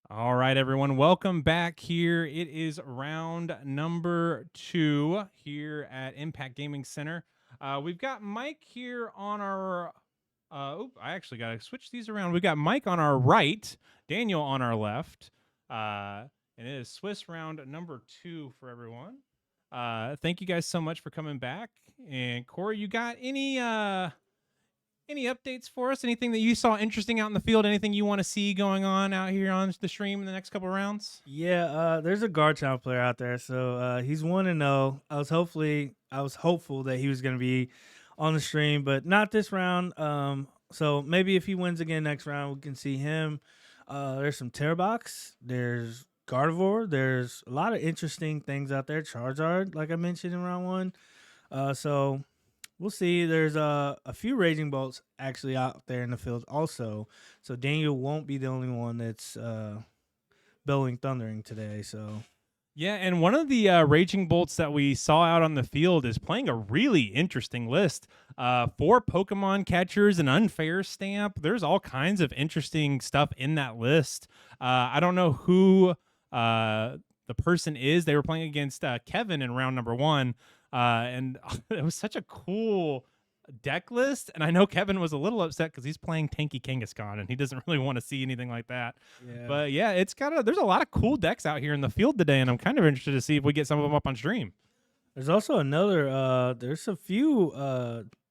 All right, everyone. Welcome back here. It is round number 2 here at Impact Gaming Center. We've got Mike here on our. I actually got to switch these around. We've got Mike on our right, Daniel on our left. And it is Swiss round number 2 for everyone. Thank you guys so much for coming back. And Corey, you got any updates for us? Anything that you saw interesting out in the field? Anything you want to see going on out here on the stream in the next couple of rounds? Yeah, there's a guard town player out there, so he's 1-0. I was hopeful that he was going to be on the stream, but not this round. So maybe if he wins again next round, we can see him. There's some Terrorbox, there's Gardevoir, there's a lot of interesting things out there. Charizard, like I mentioned in round one. So we'll see. There's a few Raging Bolts actually out there in the field also. So Daniel won't be the only one that's bellowing thundering today. So Yeah, and one of the Raging Bolts that we saw out on the field is playing a really interesting list. 4 Pokemon catchers, an unfair stamp. There's all kinds of interesting stuff in that list. I don't know who the person is. They were playing against Kevin in round number 1. And it was such a cool deck list, and I know Kevin was a little upset because he's playing tanky Kangaskhan and he doesn't really want to see anything like that. yeah. But yeah, there's a lot of cool decks out here in the field today, and I'm kind of interested to see if we get some of them up on stream. There's also another. There's a few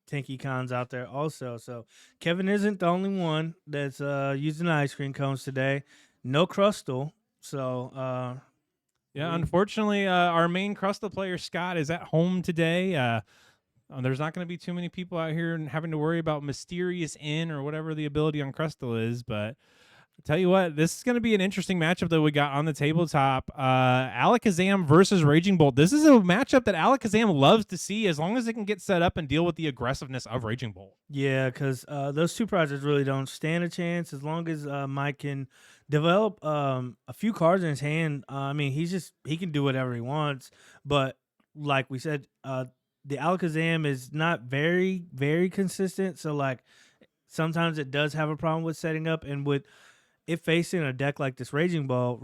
Tinky Cons out there also. So Kevin isn't the only one that's using the ice cream cones today. No Crustal. So Yeah, unfortunately, our main Crustal player Scott is at home today. There's not going to be too many people out here and having to worry about Mysterious In or whatever the ability on Crustal is. But I'll tell you what, this is going to be an interesting matchup that we got on the tabletop. Alakazam versus Raging Bolt. This is a matchup that Alakazam loves to see as long as it can get set up and deal with the aggressiveness of Raging Bolt. yeah, because those two projects really don't stand a chance as long as Mike can develop a few cards in his hand. I mean, he can do whatever he wants. But like we said, the Alakazam is not very, very consistent. So like sometimes it does have a problem with setting up, and with it facing a deck like this Raging Ball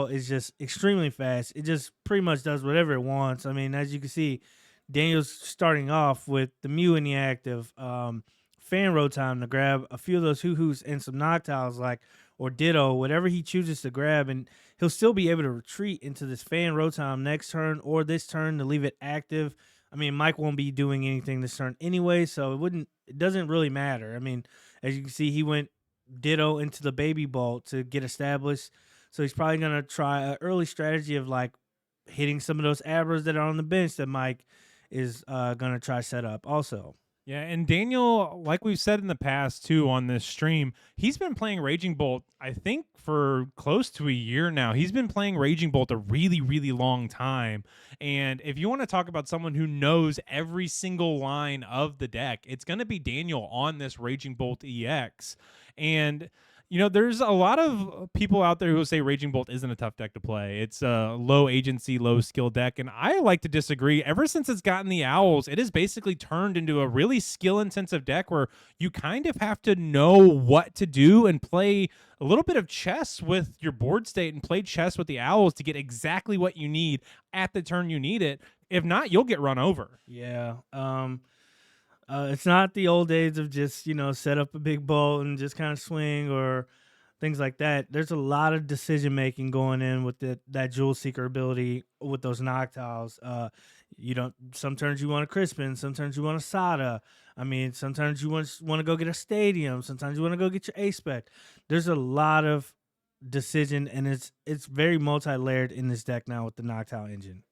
is just extremely fast. It just pretty much does whatever it wants. I mean, as you can see, Daniel's starting off with the Mew in the active, fan road time to grab a few of those hoo-hoos and some Noctiles, or Ditto, whatever he chooses to grab, and he'll still be able to retreat into this fan road time next turn or this turn to leave it active. I mean, Mike won't be doing anything this turn anyway, so it doesn't really matter. I mean, as you can see, he went Ditto into the Baby Ball to get established. So he's probably going to try an early strategy of like hitting some of those Abras that are on the bench that Mike is going to try set up also. Yeah, and Daniel, like we've said in the past too on this stream, he's been playing Raging Bolt, I think, for close to a year now. He's been playing Raging Bolt a really, really long time. And if you want to talk about someone who knows every single line of the deck, it's going to be Daniel on this Raging Bolt EX. And there's a lot of people out there who say Raging Bolt isn't a tough deck to play. It's a low agency, low skill deck, and I like to disagree. Ever since it's gotten the Owls, it has basically turned into a really skill-intensive deck where you kind of have to know what to do and play a little bit of chess with your board state and play chess with the Owls to get exactly what you need at the turn you need it. If not, you'll get run over. Yeah. It's not the old days of just, set up a big bolt and just kind of swing or things like that. There's a lot of decision making going in with that Jewel Seeker ability with those Noctiles. Some turns you want a Crispin, some turns you want a Sada. I mean, sometimes you want to go get a Stadium, sometimes you want to go get your A-Spec. There's a lot of decision, and it's very multi-layered in this deck now with the Noctile engine.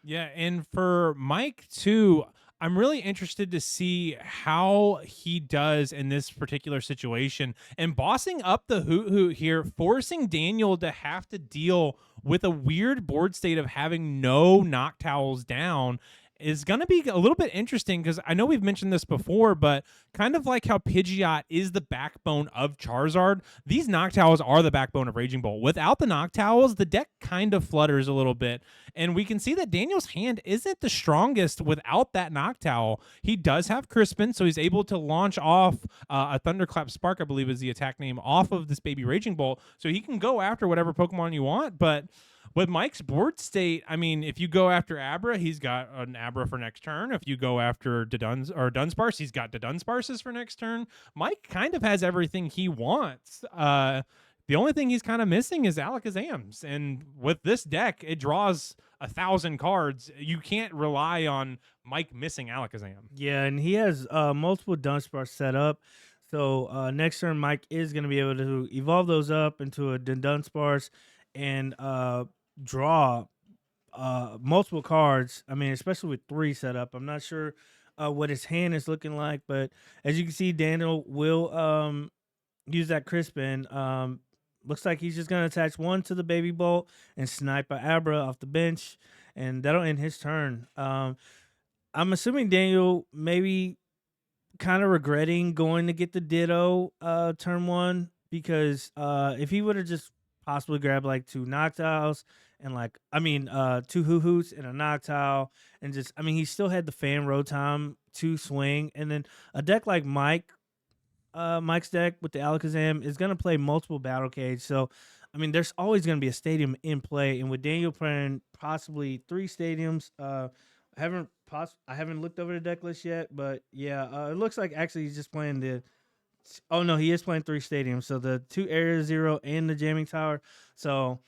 Yeah, and for Mike too, I'm really interested to see how he does in this particular situation and bossing up the Hoot Hoot here, forcing Daniel to have to deal with a weird board state of having no Noctiles down. is going to be a little bit interesting because I know we've mentioned this before, but kind of like how Pidgeot is the backbone of Charizard, these Noctowls are the backbone of Raging Bolt. Without the Noctowls, the deck kind of flutters a little bit. And we can see that Daniel's hand isn't the strongest without that Noctowl. He does have Crispin, so he's able to launch off a Thunderclap Spark, I believe is the attack name, off of this baby Raging Bolt. So he can go after whatever Pokemon you want, but with Mike's board state, I mean, if you go after Abra, he's got an Abra for next turn. If you go after Dunsparce, he's got Dunsparces for next turn. Mike kind of has everything he wants. The only thing he's kind of missing is Alakazams. And with this deck, it draws 1,000 cards. You can't rely on Mike missing Alakazam. Yeah, and he has multiple Dunsparce set up. So next turn, Mike is going to be able to evolve those up into a Dunsparce and draw multiple cards. I mean, especially with 3 set up. I'm not sure what his hand is looking like, but as you can see, Daniel will use that Crispin. Looks like he's just going to attach 1 to the Baby Bolt and snipe a Abra off the bench, and that'll end his turn. I'm assuming Daniel maybe kind of regretting going to get the Ditto turn 1, because if he would have just possibly grabbed like 2 Noctowls and 2 Hoo-Hoots and a Noctowl, and just, I mean, he still had the Fan Rotom to swing, and then a deck like Mike's deck with the Alakazam is going to play multiple Battle Cage. So, I mean, there's always going to be a stadium in play. And with Daniel playing possibly 3 stadiums, I haven't looked over the deck list yet, but yeah, it looks like actually he's just playing the. Oh no, he is playing 3 stadiums. So the 2 Area Zero and the Jamming Tower. So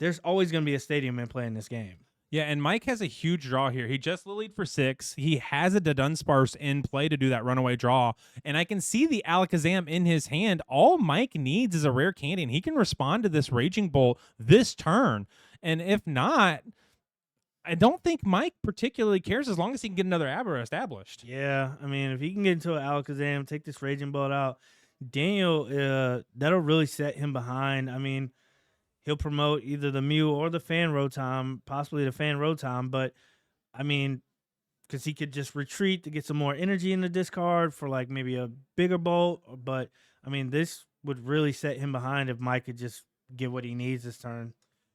there's always going to be a stadium in play in this game. Yeah, and Mike has a huge draw here. He just lilied for 6. He has a Dunsparce in play to do that runaway draw, and I can see the Alakazam in his hand. All Mike needs is a rare candy, and he can respond to this Raging Bolt this turn. And if not, I don't think Mike particularly cares as long as he can get another Abra established. Yeah, I mean, if he can get into an Alakazam, take this Raging Bolt out, Daniel, that'll really set him behind. I mean, he'll promote either the Mew or the Fan Rotom, possibly the Fan Rotom, but I mean, because he could just retreat to get some more energy in the discard for like maybe a bigger bolt. But I mean, this would really set him behind if Mike could just get what he needs this turn.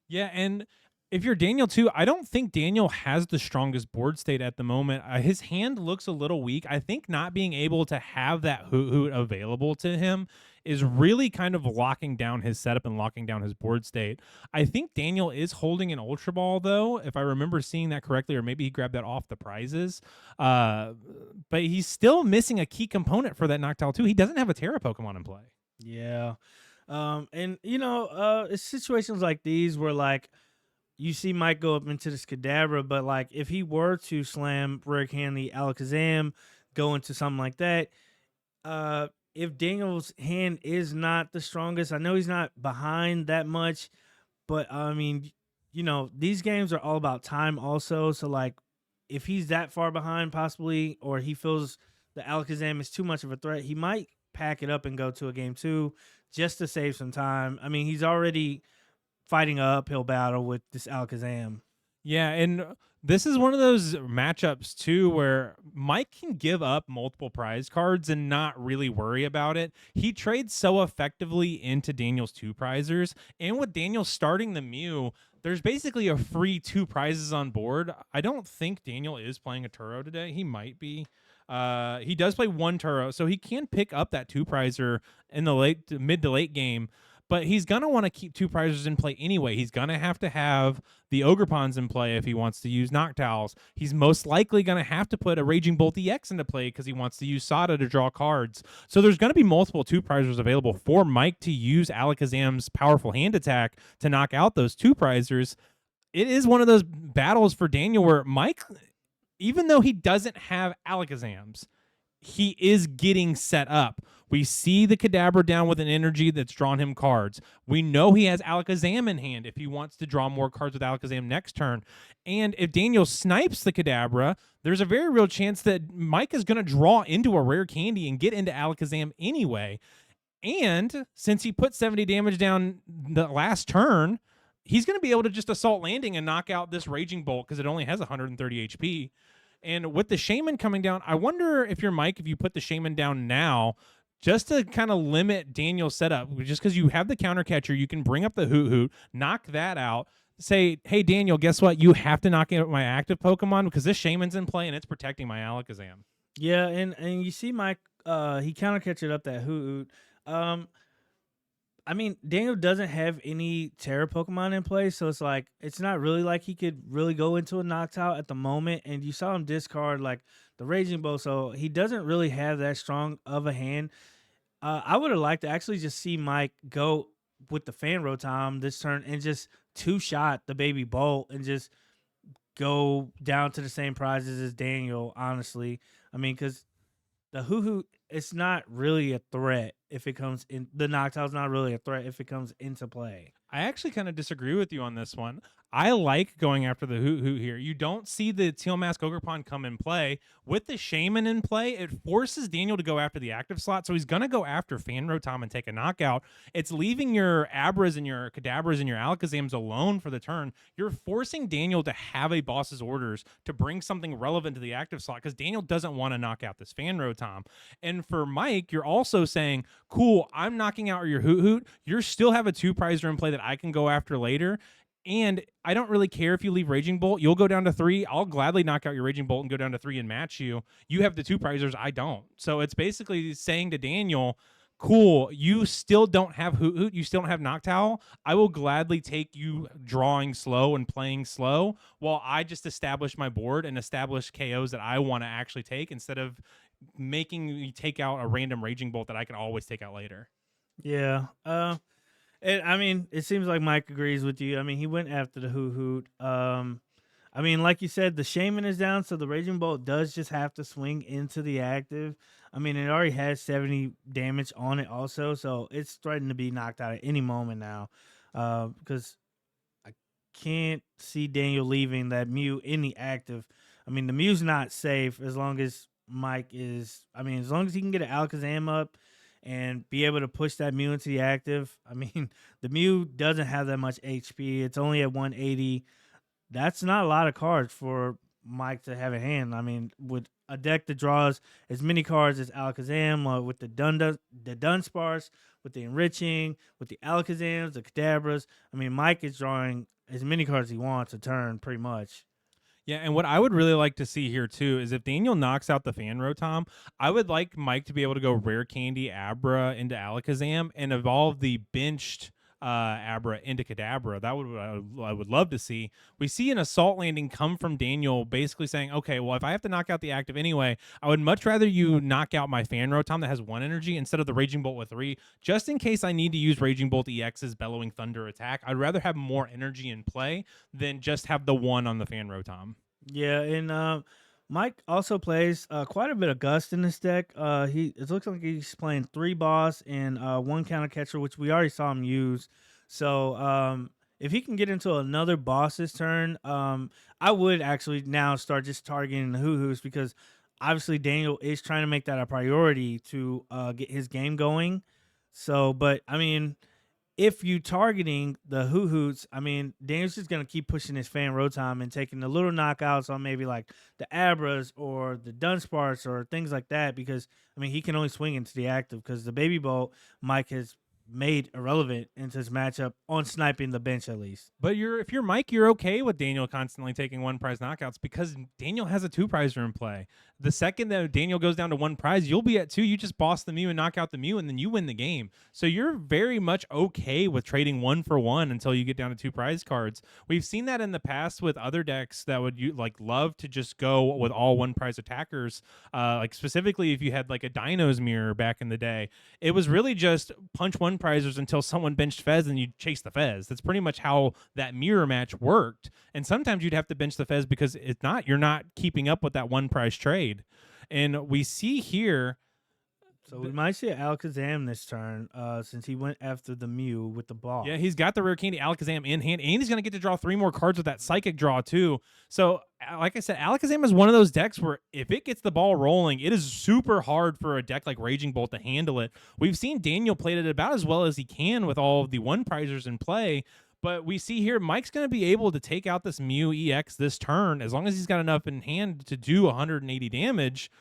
Yeah, and if you're Daniel too, I don't think Daniel has the strongest board state at the moment. His hand looks a little weak. I think not being able to have that Hoot available to him is really kind of locking down his setup and locking down his board state. I think Daniel is holding an Ultra Ball, though, if I remember seeing that correctly, or maybe he grabbed that off the prizes. But he's still missing a key component for that Noctowl, too. He doesn't have a Terra Pokemon in play. Yeah. And, it's situations like these where, like, you see Mike go up into this Kadabra, but, like, if he were to slam Rare Candy Alakazam, go into something like that, if Daniel's hand is not the strongest, I know he's not behind that much, but I mean, these games are all about time also. So like, if he's that far behind possibly, or he feels the Alakazam is too much of a threat, he might pack it up and go to a game 2 just to save some time. I mean, he's already fighting an uphill battle with this Alakazam. Yeah, and this is one of those matchups too where Mike can give up multiple prize cards and not really worry about it. He trades so effectively into Daniel's 2 prizers, and with Daniel starting the Mew, there's basically a free 2 prizes on board. I don't think Daniel is playing a Turo today. He might be. He does play 1 Turo, so he can pick up that 2 prizer in the mid to late game. But he's going to want to keep 2 prizes in play anyway. He's going to have the Ogrepons in play if he wants to use Noctowls. He's most likely going to have to put a Raging Bolt EX into play because he wants to use Sada to draw cards. So there's going to be multiple 2 prizers available for Mike to use Alakazam's powerful hand attack to knock out those 2 prizers. It is one of those battles for Daniel where Mike, even though he doesn't have Alakazams, he is getting set up. We see the Kadabra down with an energy that's drawn him cards. We know he has Alakazam in hand if he wants to draw more cards with Alakazam next turn. And if Daniel snipes the Kadabra, there's a very real chance that Mike is going to draw into a rare candy and get into Alakazam anyway. And since he put 70 damage down the last turn, he's going to be able to just assault landing and knock out this Raging Bolt because it only has 130 HP. And with the Shaman coming down, I wonder if you're Mike, if you put the Shaman down now, just to kind of limit Daniel's setup, just because you have the counter catcher, you can bring up the Hoot Hoot, knock that out. Say, hey Daniel, guess what? You have to knock out my active Pokemon because this Shaman's in play and it's protecting my Alakazam. Yeah, and you see Mike, he counter catched up that Hoot. Um, I mean, Daniel doesn't have any Terra Pokemon in play, so it's like it's not really like he could really go into a Noctowl at the moment. And you saw him discard like the Raging Bull, so he doesn't really have that strong of a hand. I would have liked to actually just see Mike go with the Fan Rotom this turn and just two shot the Baby Bolt and just go down to the same prizes as Daniel. Honestly, I mean, because the Hoo Hoo, it's not really a threat if it comes in. The Noctowl's not really a threat if it comes into play. I actually kind of disagree with you on this one. I like going after the Hoot Hoot here. You don't see the Teal Mask Ogerpon come in play. With the Shaman in play, it forces Daniel to go after the active slot, so he's going to go after Fan Rotom and take a knockout. It's leaving your Abras and your Kadabras and your Alakazams alone for the turn. You're forcing Daniel to have a boss's orders to bring something relevant to the active slot because Daniel doesn't want to knock out this Fan Rotom. And for Mike, you're also saying, cool, I'm knocking out your Hoot Hoot. You still have a two-prizer in play that I can go after later. And I don't really care if you leave Raging Bolt. You'll go down to 3. I'll gladly knock out your Raging Bolt and go down to 3 and match you. You have the two prizers. I don't. So it's basically saying to Daniel, cool, you still don't have Hoot Hoot. You still don't have Noctowl. I will gladly take you drawing slow and playing slow while I just establish my board and establish KOs that I want to actually take instead of making me take out a random Raging Bolt that I can always take out later. Yeah. And I mean, it seems like Mike agrees with you. I mean, he went after the Hoot Hoot. I mean, like you said, the Shaman is down, so the Raging Bolt does just have to swing into the active. I mean, it already has 70 damage on it also, so it's threatening to be knocked out at any moment now. Because I can't see Daniel leaving that Mew in the active. I mean, the Mew's not safe as long as Mike is. I mean, as long as he can get an Alakazam up and be able to push that Mew into the active. I mean, the Mew doesn't have that much HP. It's only at 180. That's not a lot of cards for Mike to have in hand. I mean, with a deck that draws as many cards as Alakazam, with the Dunsparce, with the Enriching, with the Alakazams, the Kadabras. I mean, Mike is drawing as many cards as he wants a turn, pretty much. Yeah, and what I would really like to see here too is if Daniel knocks out the Fan Rotom, I would like Mike to be able to go Rare Candy Abra into Alakazam and evolve the benched Abra into Kadabra. That would I would love to see. We see an Assault Landing come from Daniel basically saying, okay, well, if I have to knock out the active anyway, I would much rather you knock out my Fan Rotom that has 1 energy instead of the Raging Bolt with 3, just in case I need to use Raging Bolt EX's Bellowing Thunder attack. I'd rather have more energy in play than just have the 1 on the Fan Rotom. Yeah, and Mike also plays quite a bit of Gust in this deck. It looks like he's playing 3 boss and 1 counter catcher, which we already saw him use. So if he can get into another boss's turn, I would actually now start just targeting the Hoo-Hoos because obviously Daniel is trying to make that a priority to get his game going. So, but I mean, if you targeting the Hoo-Hoots, I mean, Daniel's just going to keep pushing his Fan Rotom and taking the little knockouts on maybe like the Abras or the Dunsparce or things like that because, I mean, he can only swing into the active because the Baby Bolt Mike has made irrelevant into his matchup on sniping the bench at least. But if you're Mike, you're okay with Daniel constantly taking 1 prize knockouts because Daniel has a 2 prizer in play. The second that Daniel goes down to 1 prize, you'll be at 2. You just boss the Mew and knock out the Mew, and then you win the game. So you're very much okay with trading 1 for 1 until you get down to 2 prize cards. We've seen that in the past with other decks that would love to just go with all 1 prize attackers. Like specifically, if you had like a Dino's Mirror back in the day, it was really just punch 1 prizers until someone benched Fez and you chase the Fez. That's pretty much how that mirror match worked. And sometimes you'd have to bench the Fez because you're not keeping up with that 1 prize trade. And we see here. So we might see an Alakazam this turn, since he went after the Mew with the ball. Yeah, he's got the Rare Candy Alakazam in hand, and he's going to get to draw 3 more cards with that Psychic draw, too. So, like I said, Alakazam is one of those decks where if it gets the ball rolling, it is super hard for a deck like Raging Bolt to handle it. We've seen Daniel play it about as well as he can with all of the 1 prizers in play, But we see here Mike's going to be able to take out this Mew EX this turn as long as he's got enough in hand to do 180 damage.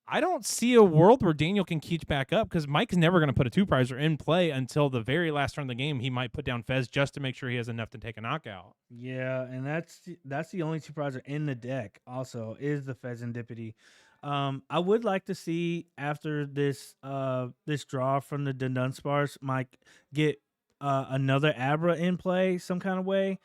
I don't see a world where Daniel can keep back up because Mike's never going to put a two prizer in play until the very last turn of the game. He might put down Fez just to make sure he has enough to take a knockout. Yeah, and that's the only two prizer in the deck. Also, is the Pheasantipity. I would like to see after this draw from the Dunsparce, Mike get another Abra in play some kind of way,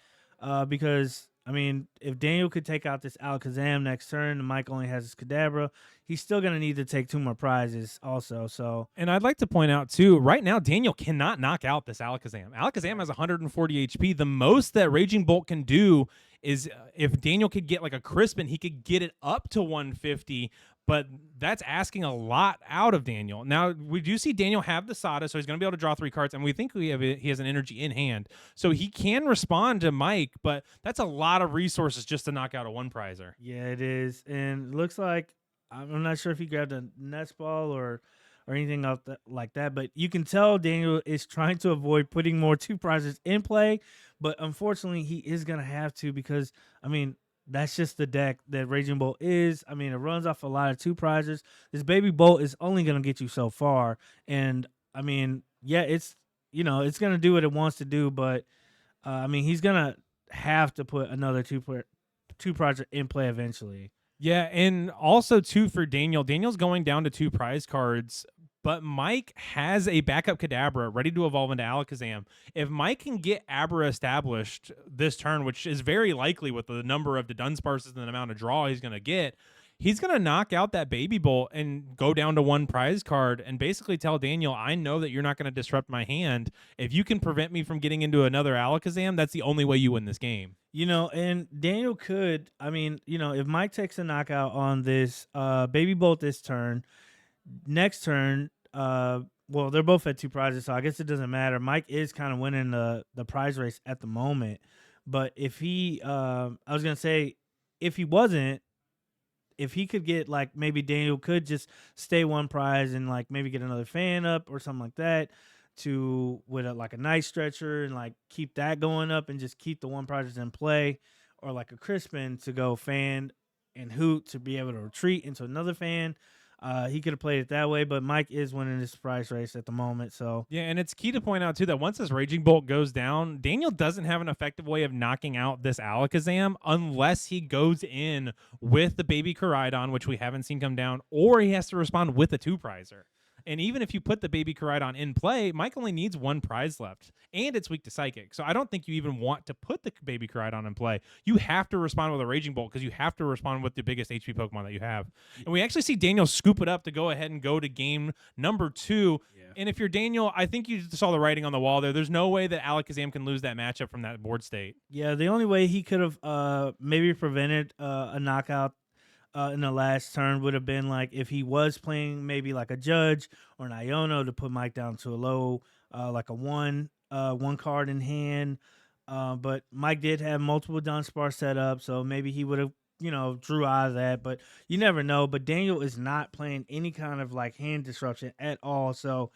because I mean, if Daniel could take out this Alakazam next turn, and Mike only has his Kadabra, he's still gonna need to take two more prizes also. So And I'd like to point out too, right now Daniel cannot knock out this Alakazam. Alakazam has 140 HP. The most that Raging Bolt can do is if Daniel could get like a Crispin, he could get it up to 150. But that's asking a lot out of Daniel. Now we do see Daniel have the Sada, so he's going to be able to draw 3 cards, and we think he has an energy in hand, so he can respond to Mike. But that's a lot of resources just to knock out a one prizer. yeah, it is, and it looks like I'm not sure if he grabbed a Nest Ball or anything like that, but you can tell Daniel is trying to avoid putting more two prizes in play. But unfortunately, he is gonna have to because I mean that's just the deck that Raging Bolt is. I mean, it runs off a lot of two prizes. This Baby Bolt is only gonna get you so far, and I mean, yeah, it's gonna do what it wants to do, but I mean, he's gonna have to put another two project in play eventually. Yeah, and also too for Daniel. Daniel's going down to 2 prize cards, but Mike has a backup Kadabra ready to evolve into Alakazam. If Mike can get Abra established this turn, which is very likely with the number of the Dunsparces and the amount of draw he's going to get, he's going to knock out that Baby Bolt and go down to 1 prize card and basically tell Daniel, I know that you're not going to disrupt my hand. If you can prevent me from getting into another Alakazam, that's the only way you win this game. And Daniel could, I mean, if Mike takes a knockout on this Baby Bolt this turn, next turn, well, they're both at 2 prizes, so I guess it doesn't matter. Mike is kind of winning the prize race at the moment. But if he, I was going to say, if he wasn't, if he could get like maybe Daniel could just stay 1 prize and like maybe get another fan up or something like that to with like a nice stretcher and like keep that going up and just keep the 1 project in play, or like a Crispin to go fan and hoot to be able to retreat into another fan. He could have played it that way, but Mike is winning this prize race at the moment. So yeah, and it's key to point out too that once this Raging Bolt goes down, Daniel doesn't have an effective way of knocking out this Alakazam unless he goes in with the Baby Koraidon, which we haven't seen come down, or he has to respond with a 2 prizer. And even if you put the Baby Koraidon in play, Mike only needs 1 prize left, and it's weak to Psychic. So I don't think you even want to put the Baby Koraidon in play. You have to respond with a Raging Bolt because you have to respond with the biggest HP Pokemon that you have. And we actually see Daniel scoop it up to go ahead and go to game number 2. Yeah. And if you're Daniel, I think you saw the writing on the wall there. There's no way that Alakazam can lose that matchup from that board state. Yeah, the only way he could have maybe prevented a knockout in the last turn would have been like if he was playing maybe like a Judge or an Iono to put Mike down to a low, like a one card in hand. But Mike did have multiple Dunsparce set up, so maybe he would have drew out of that. But you never know. But Daniel is not playing any kind of like hand disruption at all. So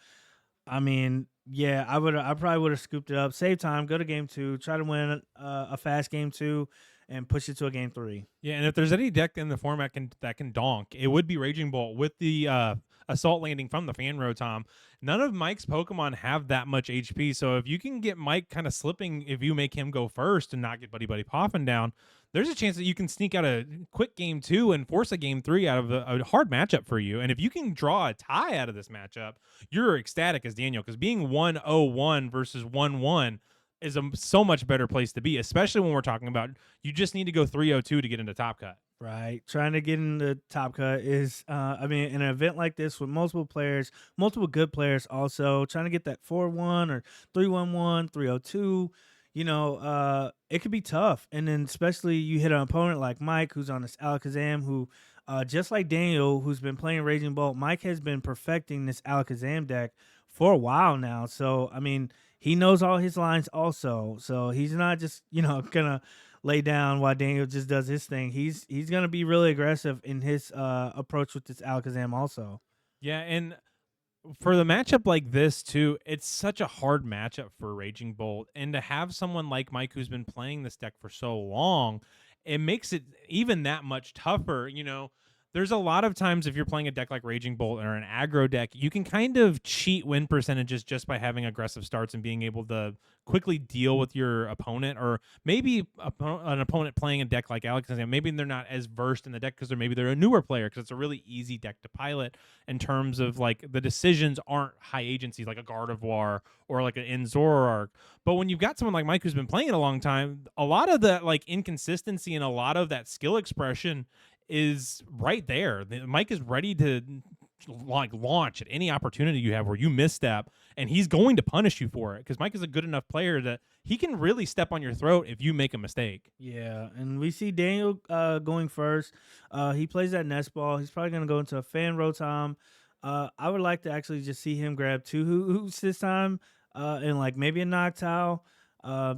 I mean, yeah, I probably would have scooped it up, save time, go to game 2, try to win a fast game 2, and push it to a game 3. Yeah, and if there's any deck in the format that can donk, it would be Raging Bolt with the Assault Landing from the Fan Rotom. None of Mike's Pokemon have that much HP, so if you can get Mike kind of slipping, if you make him go first and not get Buddy Buddy Poffin down, there's a chance that you can sneak out a quick game 2 and force a game 3 out of a hard matchup for you. And if you can draw a tie out of this matchup, you're ecstatic as Daniel, because being 1-0-1 versus 1-1 is a so much better place to be, especially when we're talking about you just need to go 3-0-2 to get into Top Cut. Right. Trying to get in the Top Cut is, I mean, in an event like this with multiple players, multiple good players also, trying to get that 4-1 or 3-1-1, 3-0-2, it could be tough. And then especially you hit an opponent like Mike, who's on this Alakazam, who, just like Daniel, who's been playing Raging Bolt, Mike has been perfecting this Alakazam deck for a while now. So, I mean, he knows all his lines also. So he's not just, gonna lay down while Daniel just does his thing. He's gonna be really aggressive in his approach with this Alakazam also. Yeah, and For the matchup like this too, it's such a hard matchup for Raging Bolt, and to have someone like Mike who's been playing this deck for so long, it makes it even that much tougher. There's a lot of times if you're playing a deck like Raging Bolt or an aggro deck, you can kind of cheat win percentages just by having aggressive starts and being able to quickly deal with your opponent, or maybe an opponent playing a deck like Alakazam. Maybe they're not as versed in the deck because they're a newer player, because it's a really easy deck to pilot in terms of like the decisions aren't high agency like a Gardevoir or like an Zoroark. But when you've got someone like Mike who's been playing it a long time, a lot of that like inconsistency and a lot of that skill expression is right there. Mike is ready to like launch at any opportunity you have where you misstep, and he's going to punish you for it because Mike is a good enough player that he can really step on your throat if you make a mistake. Yeah, and we see Daniel going first. He plays that nest ball. He's probably going to go into a fan rotom. I would like to actually just see him grab two hoots this time, and like maybe a Noctowl.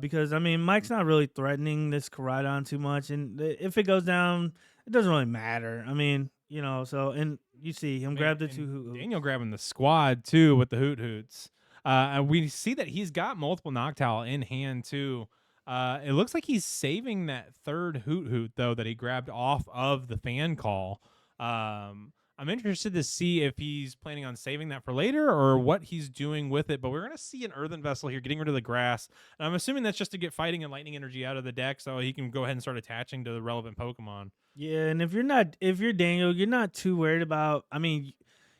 Because I mean, Mike's not really threatening this Koraidon too much, and if it goes down, it doesn't really matter. I mean, so and you see him Man, grab the two and hoots. Daniel grabbing the squad too with the hoot hoots. And we see that he's got multiple Noctowl in hand too. It looks like he's saving that third hoot hoot though that he grabbed off of the fan call. I'm interested to see if he's planning on saving that for later or what he's doing with it. But we're gonna see an Earthen Vessel here getting rid of the grass, and I'm assuming that's just to get fighting and lightning energy out of the deck so he can go ahead and start attaching to the relevant Pokemon. Yeah, and if you're Daniel, you're not too worried about. I mean,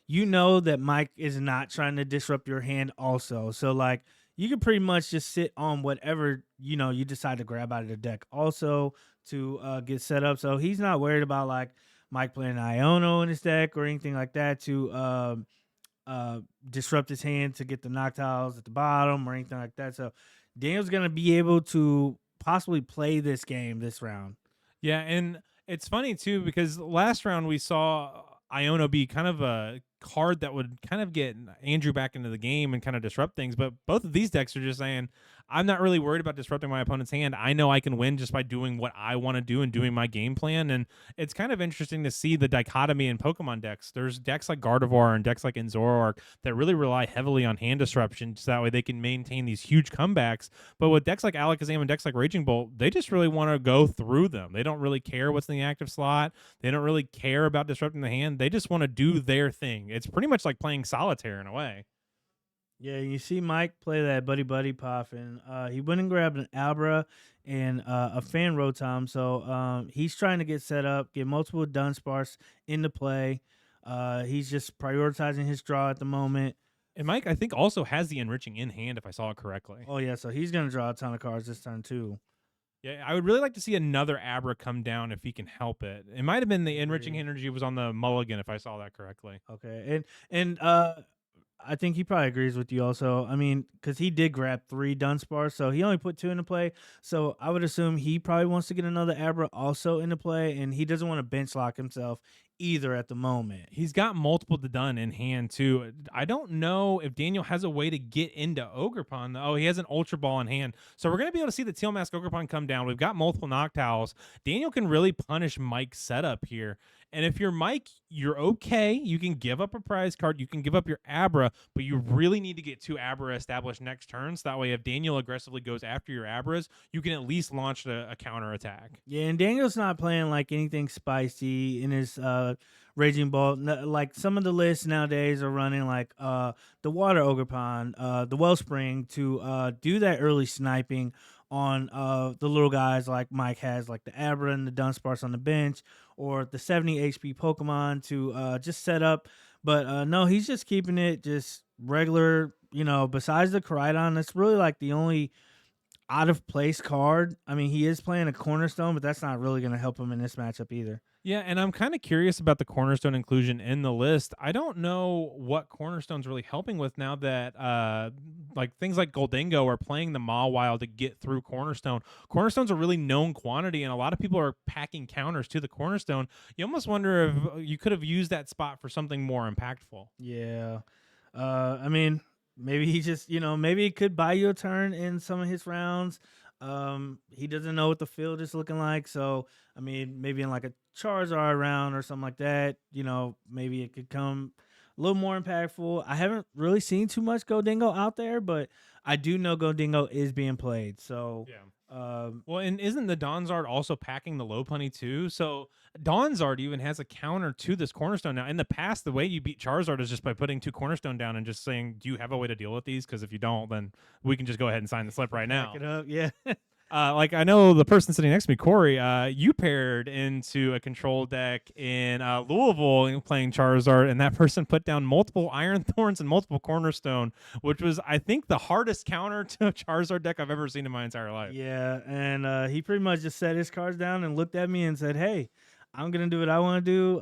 you know that Mike is not trying to disrupt your hand, also. So like, you can pretty much just sit on whatever you decide to grab out of the deck, also to get set up. So he's not worried about like Mike playing Iono in his deck or anything like that to disrupt his hand to get the Noctiles at the bottom or anything like that. So Daniel's gonna be able to possibly play this game this round. Yeah, and it's funny too because last round we saw Iono be kind of a card that would kind of get Andrew back into the game and kind of disrupt things. But both of these decks are just saying, I'm not really worried about disrupting my opponent's hand. I know I can win just by doing what I want to do and doing my game plan. And it's kind of interesting to see the dichotomy in Pokemon decks. There's decks like Gardevoir and decks like Zoroark that really rely heavily on hand disruption, so that way they can maintain these huge comebacks. But with decks like Alakazam and decks like Raging Bolt, they just really want to go through them. They don't really care what's in the active slot. They don't really care about disrupting the hand. They just want to do their thing. It's pretty much like playing solitaire in a way. Yeah, you see Mike play that buddy buddy popping. He went and grabbed an Abra and a fan Rotom. So he's trying to get set up, get multiple Dunsparce into play. He's just prioritizing his draw at the moment. And Mike, I think, also has the enriching in hand, if I saw it correctly. Oh yeah, so he's gonna draw a ton of cards this turn too. Yeah, I would really like to see another Abra come down if he can help it. It might have been the enriching Agree. energy was on the mulligan, if I saw that correctly. Okay, and I think he probably agrees with you also. I mean, because he did grab three Dunsparce, so he only put two into play. So I would assume he probably wants to get another Abra also into play, and he doesn't want to bench lock himself either at the moment. He's got multiple to done in hand too. I don't know if Daniel has a way to get into Ogerpon. Oh, he has an Ultra Ball in hand, so we're gonna be able to see the Teal Mask Ogerpon come down. We've got multiple Noctowls. Daniel can really punish Mike's setup here. And if you're Mike, you're okay. You can give up a prize card. You can give up your Abra, but you really need to get two Abra established next turn. So that way, if Daniel aggressively goes after your Abras, you can at least launch a counter attack. Yeah, and Daniel's not playing like anything spicy in his Raging Ball. Like some of the lists nowadays are running like the Water Ogerpon, the Wellspring to do that early sniping on the little guys like Mike has, like the Abra and the Dunsparce on the bench, or the 70 HP Pokemon to just set up. But no, he's just keeping it just regular. Besides the Koraidon, that's really like the only out of place card. I mean, he is playing a Cornerstone, but that's not really going to help him in this matchup either. Yeah, and I'm kind of curious about the Cornerstone inclusion in the list. I don't know what Cornerstone's really helping with now that like things like Goldingo are playing the Mawile to get through Cornerstone. Cornerstone's a really known quantity, and a lot of people are packing counters to the Cornerstone. You almost wonder if you could have used that spot for something more impactful. Yeah. I mean, maybe he just, maybe it could buy you a turn in some of his rounds. He doesn't know what the field is looking like. So, I mean, maybe in like a Charizard round or something like that, maybe it could come a little more impactful. I haven't really seen too much Go Dingo out there, but I do know Go Dingo is being played. So, Yeah. um, Well, and isn't the Donzard also packing the low punny too? So Donzard even has a counter to this Cornerstone now. In the past, the way you beat Charizard is just by putting two Cornerstone down and just saying, "Do you have a way to deal with these? Because if you don't, then we can just go ahead and sign the slip right pack now." it up. Yeah. Like I know the person sitting next to me, Corey. You paired into a control deck in Louisville and playing Charizard, and that person put down multiple Iron Thorns and multiple Cornerstone, which was, I think, the hardest counter to a Charizard deck I've ever seen in my entire life. Yeah, and he pretty much just set his cards down and looked at me and said, "Hey, I'm gonna do what I want to do.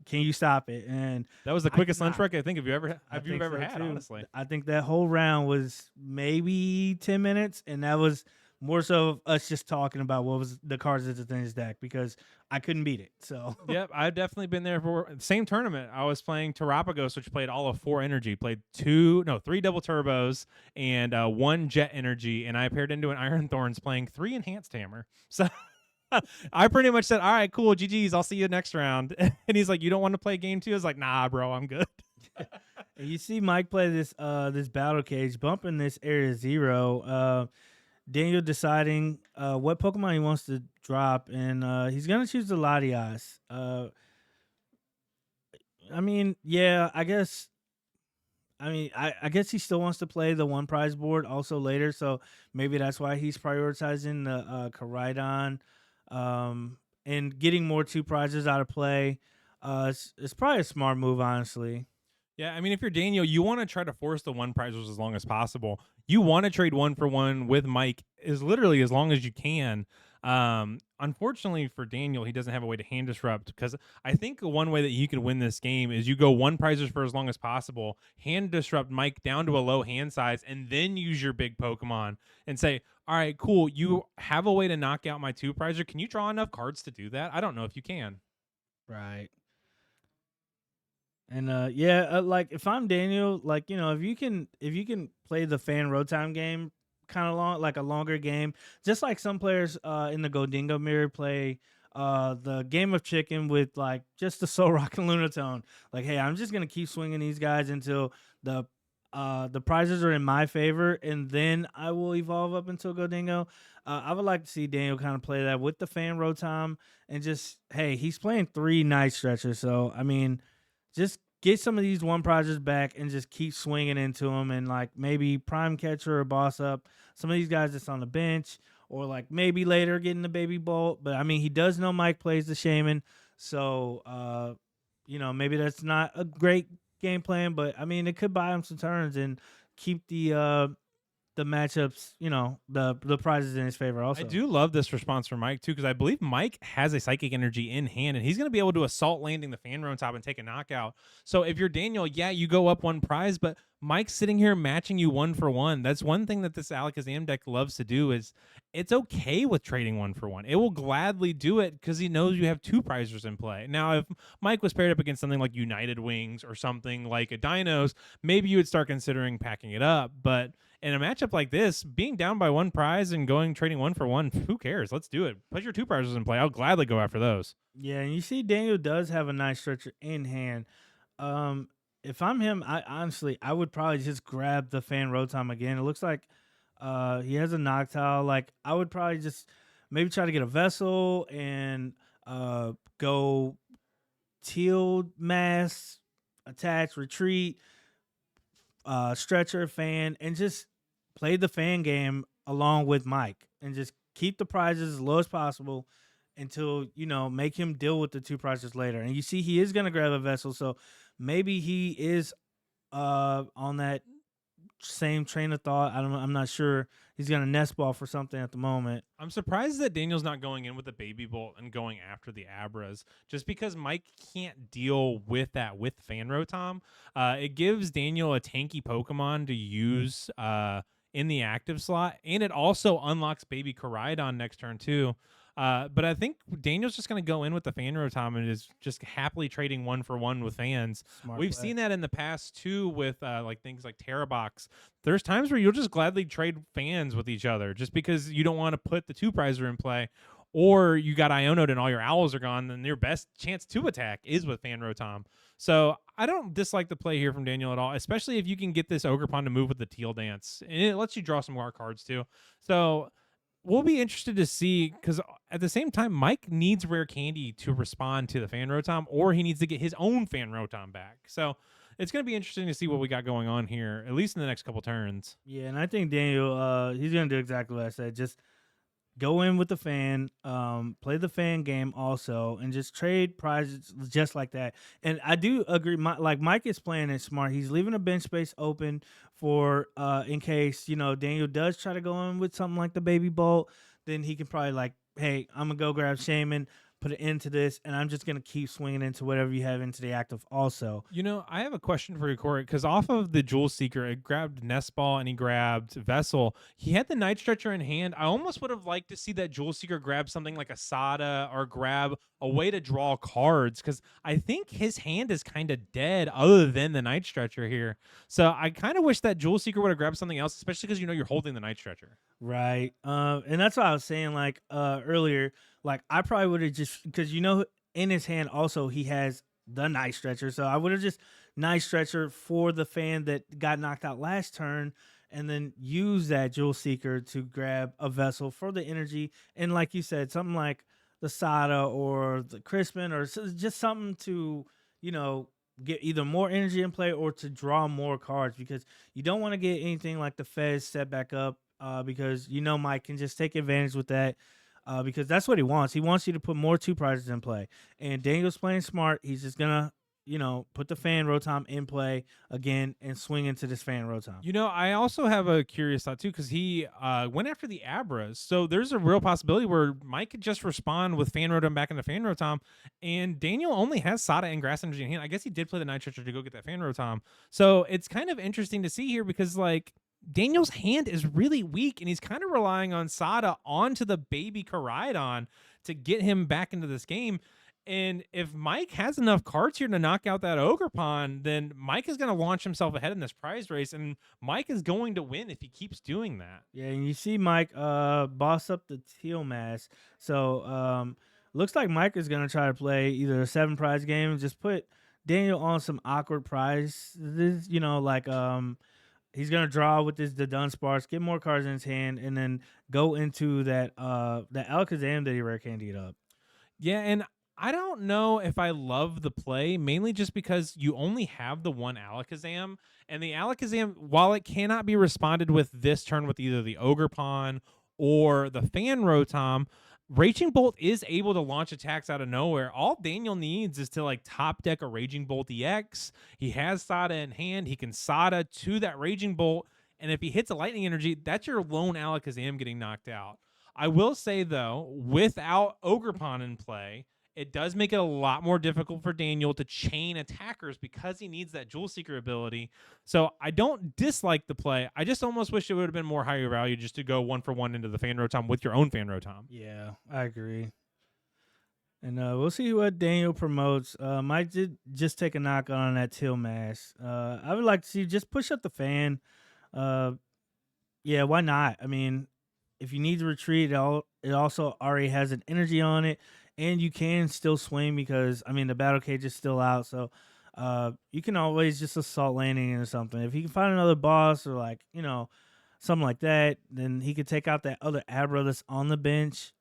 Can you stop it?" And That was the I quickest could lunch not. break I think I you've think ever so had, too. honestly. I think that whole round was maybe 10 minutes, and that was more so of us just talking about what was the cards that's in his deck because I couldn't beat it. So Yep, I've definitely been there for the same tournament. I was playing Terapagos, which played all of 4 energy, played 3 double turbos and 1 jet energy, and I paired into an Iron Thorns playing 3 enhanced hammer. So I pretty much said, "All right, cool, GG's. I'll see you next round." And he's like, "You don't want to play game two?" I was like, "Nah, bro, I'm good." and you see Mike play this battle cage, bumping this area 0. Daniel deciding what Pokemon he wants to drop, and he's gonna choose the Latias. I mean, yeah, I guess. I guess he still wants to play the one prize board also later, so maybe that's why he's prioritizing the Koraidon, and getting more two prizes out of play. It's probably a smart move, honestly. Yeah, I mean, if you're Daniel, you want to try to force the one prizes as long as possible. You want to trade one for one with Mike is literally as long as you can. Unfortunately for Daniel, he doesn't have a way to hand disrupt because I think one way that you can win this game is you go one prizes for as long as possible, hand disrupt Mike down to a low hand size, and then use your big Pokemon and say, "All right, cool. You have a way to knock out my two prizer. Can you draw enough cards to do that? I don't know if you can." Right. And yeah, like if I'm Daniel, like if you can play the fan road time game kind of long, like a longer game, just like some players in the Godingo mirror play the game of chicken with like just the Soul Rock and Lunatone. Like, hey, I'm just gonna keep swinging these guys until the prizes are in my favor, and then I will evolve up into a Godingo. I would like to see Daniel kind of play that with the fan road time, and just hey, he's playing 3 night stretchers, so I mean just get some of these one prizes back and just keep swinging into them, and like maybe prime catcher or boss up some of these guys that's on the bench, or like maybe later getting the baby bolt. But I mean, he does know Mike plays the shaman, so maybe that's not a great game plan, but I mean it could buy him some turns and keep the matchups, the prizes in his favor I also. do love this response from Mike too, because I believe Mike has a psychic energy in hand, and he's going to be able to assault landing the fan on top and take a knockout. So if you're Daniel, yeah, you go up one prize, but Mike's sitting here matching you one for one. That's one thing that this Alakazam deck loves to do is it's okay with trading one for one. It will gladly do it because he knows you have two prizers in play. Now, if Mike was paired up against something like United Wings or something like a Dinos, maybe you would start considering packing it up, but in a matchup like this, being down by one prize and going trading one for one, who cares? Let's do it. Put your two prizes in play. I'll gladly go after those. Yeah, and you see Daniel does have a nice stretcher in hand. Um, if I'm him, I honestly I would probably just grab the fan road time again. It looks like he has a Noctowl. Like I would probably just maybe try to get a vessel and go teal mass, attach, retreat, stretcher, fan, and just play the fan game along with Mike and just keep the prizes as low as possible until make him deal with the two prizes later. And you see he is going to grab a vessel, so maybe he is on that same train of thought. I'm not sure he's going to nest ball for something at the moment. I'm surprised that Daniel's not going in with the baby bolt and going after the Abras, just because Mike can't deal with that with Fan Rotom. It gives Daniel a tanky Pokemon to use in the active slot, and it also unlocks baby Koraidon next turn too. But I think Daniel's just going to go in with the Fan Rotom and is just happily trading one for one with fans. Smart We've play. seen that in the past too with like things like Terrabox. There's times where you'll just gladly trade fans with each other just because you don't want to put the two prizer in play. or you got Ionoed and all your owls are gone, then your best chance to attack is with Fan Rotom. So I don't dislike the play here from Daniel at all, especially if you can get this Ogerpon to move with the Teal Dance. And it lets you draw some more cards too. So we'll be interested to see, because at the same time, Mike needs Rare Candy to respond to the Fan Rotom, or he needs to get his own Fan Rotom back. So it's going to be interesting to see what we got going on here, at least in the next couple turns. Yeah, and I think Daniel, he's gonna do exactly what I said. Just go in with the fan, play the fan game also, and just trade prizes just like that. And I do agree, like Mike is playing it smart. He's leaving a bench space open for in case Daniel does try to go in with something like the baby bolt. Then he can probably like, hey, I'm gonna go grab Shaman, put it into this, and I'm just gonna keep swinging into whatever you have into the active also. I have a question for you, Corey, because off of the Jewel Seeker, it grabbed Nest Ball and he grabbed Vessel. He had the Night Stretcher in hand. I almost would have liked to see that Jewel Seeker grab something like a Sada or grab a way to draw cards, because I think his hand is kind of dead other than the Night Stretcher here. So I kind of wish that Jewel Seeker would have grabbed something else, especially because you're holding the Night Stretcher. Right. And that's what I was saying like earlier. Like I probably would have just because in his hand also he has the Night Stretcher. So I would have just Night Stretcher for the fan that got knocked out last turn, and then use that Jewel Seeker to grab a Vessel for the energy. And like you said, something like the Sada or the Crispin or just something to, you know, get either more energy in play or to draw more cards, because you don't want to get anything like the Fez set back up, because Mike can just take advantage with that, because that's what he wants. He wants you to put more two prizes in play. And Daniel's playing smart. He's just gonna, put the Fan Rotom in play again and swing into this Fan Rotom. I also have a curious thought too, because he went after the Abras. So there's a real possibility where Mike could just respond with Fan Rotom back into Fan Rotom, and Daniel only has Sada and Grass Energy in hand. I guess he did play the Night Stretcher to go get that Fan Rotom. So it's kind of interesting to see here, because like Daniel's hand is really weak, and he's kind of relying on Sada onto the baby Koraidon to get him back into this game. And if Mike has enough cards here to knock out that Ogerpon, then Mike is going to launch himself ahead in this prize race, and Mike is going to win if he keeps doing that. Yeah, and you see Mike boss up the Teal Mass. So looks like Mike is gonna try to play either a 7 prize game and just put Daniel on some awkward prizes, like he's gonna draw with the Dunsparce, get more cards in his hand, and then go into that Alakazam that he rare candied up. Yeah, and I don't know if I love the play, mainly just because you only have the one Alakazam, and the Alakazam, while it cannot be responded with this turn with either the Ogerpon or the Fan Rotom, Raging Bolt is able to launch attacks out of nowhere. All Daniel needs is to like top deck a Raging Bolt EX. He has Sada in hand. He can Sada to that Raging Bolt, and if he hits a Lightning Energy, that's your lone Alakazam getting knocked out. I will say though, without Ogerpon in play, it does make it a lot more difficult for Daniel to chain attackers because he needs that Jewel Seeker ability. So I don't dislike the play. I just almost wish it would have been more higher value just to go 1-for-1 into the Fan Rotom with your own Fan Rotom. Yeah, I agree. And we'll see what Daniel promotes. Might just take a knock on that Teal Mass. I would like to see just push up the fan. Yeah, why not? I mean, if you need to retreat, it also already has an energy on it, and you can still swing because the battle cage is still out. So you can always just assault landing or something. If he can find another boss or something like that, then he could take out that other Abra that's on the bench.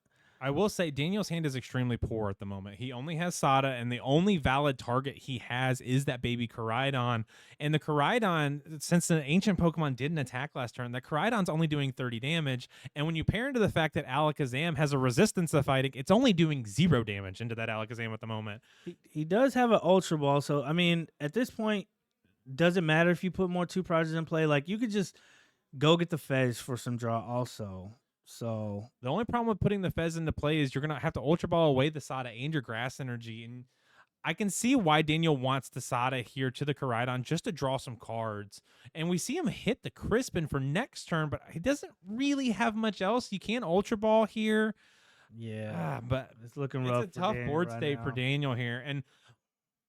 I will say Daniel's hand is extremely poor at the moment. He only has Sada, and the only valid target he has is that baby Koraidon. And the Koraidon, since the ancient Pokemon didn't attack last turn, the Koraidon's only doing 30 damage. And when you pair into the fact that Alakazam has a resistance to fighting, it's only doing 0 damage into that Alakazam at the moment. He does have an Ultra Ball, so at this point, doesn't matter if you put more 2 prizes in play. Like you could just go get the Fez for some draw also. So the only problem with putting the Fez into play is you're gonna have to Ultra Ball away the Sada and your Grass Energy, and I can see why Daniel wants the Sada here to the Koraidon just to draw some cards. And we see him hit the Crispin for next turn, but he doesn't really have much else. You can Ultra Ball here. Yeah, but it's looking rough. It's a tough board state for Daniel here, and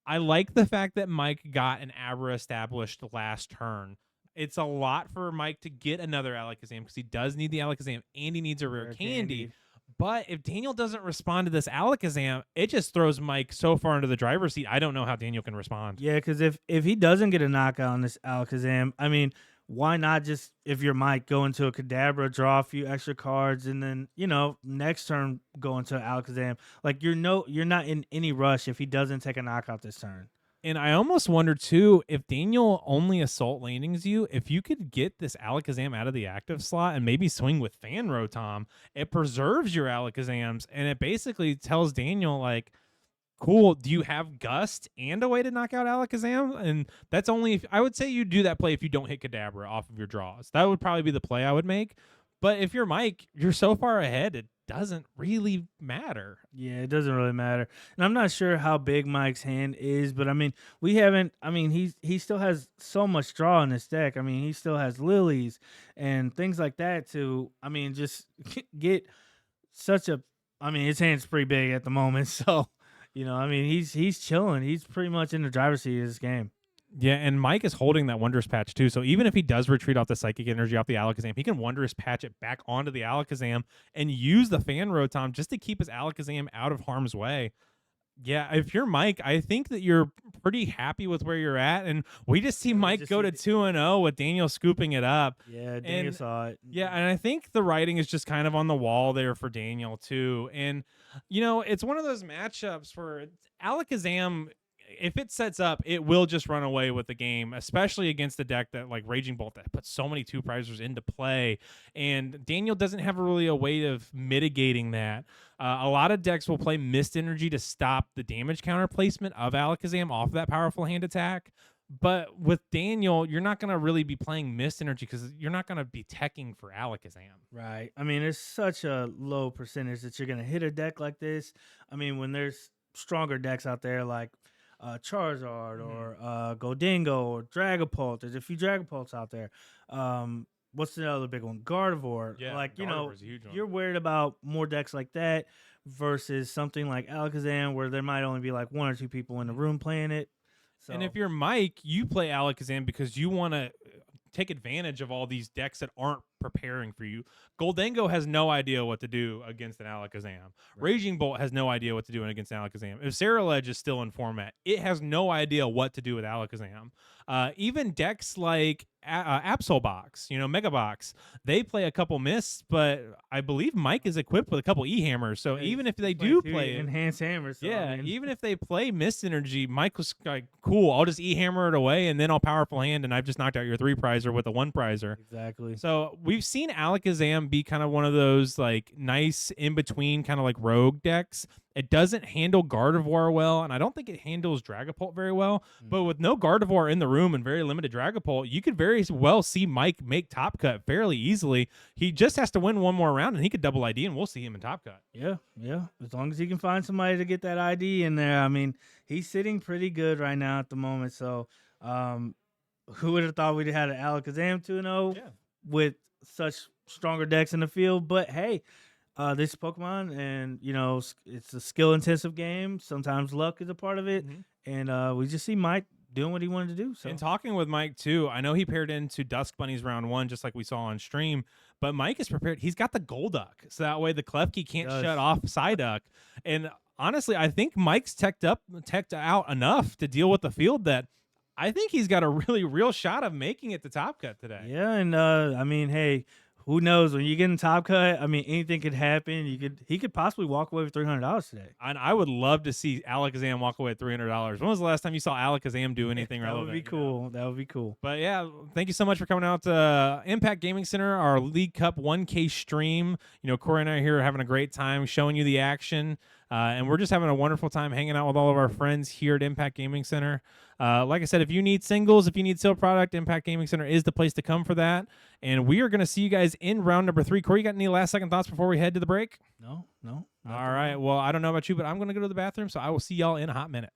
I like the fact that Mike got an Abra established last turn. It's a lot for Mike to get another Alakazam because he does need the Alakazam and he needs a rare candy. But if Daniel doesn't respond to this Alakazam, it just throws Mike so far into the driver's seat. I don't know how Daniel can respond. Yeah, because if he doesn't get a knockout on this Alakazam, I mean, why not just if you're Mike go into a Kadabra, draw a few extra cards, and then next turn go into Alakazam. Like you're not in any rush if he doesn't take a knockout this turn. And I almost wonder too if Daniel only assault landings you, if you could get this Alakazam out of the active slot and maybe swing with Fan Rotom, it preserves your Alakazams and it basically tells Daniel like, cool, do you have Gust and a way to knock out Alakazam? And that's only if I would say you do that play if you don't hit Kadabra off of your draws. That would probably be the play I would make. But if you're Mike, you're so far ahead, it doesn't really matter. Yeah, it doesn't really matter. And I'm not sure how big Mike's hand is, but I mean, we haven't I mean, he still has so much draw in this deck. I mean, he still has lilies and things like that to just get such a his hand's pretty big at the moment, so he's chilling. He's pretty much in the driver's seat of this game. Yeah, and Mike is holding that Wondrous Patch too. So even if he does retreat off the Psychic Energy off the Alakazam, he can Wondrous Patch it back onto the Alakazam and use the Fan Rotom just to keep his Alakazam out of harm's way. Yeah, if you're Mike, I think that you're pretty happy with where you're at. And we just see Mike go to 2-0 with Daniel scooping it up. Yeah, Daniel saw it. Yeah, and I think the writing is just kind of on the wall there for Daniel too. And, it's one of those matchups where Alakazam, if it sets up, it will just run away with the game, especially against a deck that like Raging Bolt that puts so many two prizers into play. And Daniel doesn't have really a way of mitigating that. A lot of decks will play Mist Energy to stop the damage counter placement of Alakazam off that powerful hand attack. But with Daniel, you're not going to really be playing Mist Energy because you're not going to be teching for Alakazam. Right. I mean, it's such a low percentage that you're going to hit a deck like this. I mean, when there's stronger decks out there like Charizard or Goldingo or Dragapult. There's a few Dragapults out there. What's the other big one? Gardevoir. Yeah, like Gardevoir's a huge one. you're worried about more decks like that versus something like Alakazam where there might only be like one or two people in the room playing it. So. And if you're Mike, you play Alakazam because you want to take advantage of all these decks that aren't preparing for you. Goldango has no idea what to do against an Alakazam. Right. Raging Bolt has no idea what to do against an Alakazam. If Ceruledge is still in format, it has no idea what to do with Alakazam. Even decks like Absolbox, Mega Box, they play a couple Mists, but I believe Mike is equipped with a couple E-Hammers. So even if they do play Enhanced Hammers, so even if they play Mist Energy, Mike was like, cool, I'll just E-Hammer it away and then I'll Powerful Hand and I've just knocked out your 3-prizer with a 1-prizer. Exactly. So we've seen Alakazam be kind of one of those like nice in-between kind of like rogue decks. It doesn't handle Gardevoir well, and I don't think it handles Dragapult very well. But with no Gardevoir in the room and very limited Dragapult, you could very well see Mike make Top Cut fairly easily. He just has to win one more round, and he could double ID, and we'll see him in Top Cut. Yeah. As long as he can find somebody to get that ID in there. I mean, he's sitting pretty good right now at the moment. So who would have thought we'd have had an Alakazam 2-0 with such stronger decks in the field? But hey, this is Pokemon, and it's a skill-intensive game. Sometimes luck is a part of it, and we just see Mike doing what he wanted to do. So, and talking with Mike too, I know he paired into Dusk Bunnies round 1, just like we saw on stream. But Mike is prepared. He's got the Golduck, so that way the Klefki can't shut off Psyduck. And honestly, I think Mike's teched out enough to deal with the field that I think he's got a really real shot of making it to Top Cut today. Yeah, and I mean, hey. Who knows? When you get in Top Cut, I mean, anything could happen. He could possibly walk away with $300 today. And I would love to see Alakazam walk away with $300. When was the last time you saw Alakazam do anything relevant? That would be cool. That would be cool. But yeah, thank you so much for coming out to Impact Gaming Center, our League Cup 1K stream. Corey and I are here having a great time showing you the action. And we're just having a wonderful time hanging out with all of our friends here at Impact Gaming Center. Like I said, if you need singles, if you need sale product, Impact Gaming Center is the place to come for that. And we are going to see you guys in round number 3. Corey, you got any last second thoughts before we head to the break? No. All right. Well, I don't know about you, but I'm going to go to the bathroom, so I will see y'all in a hot minute.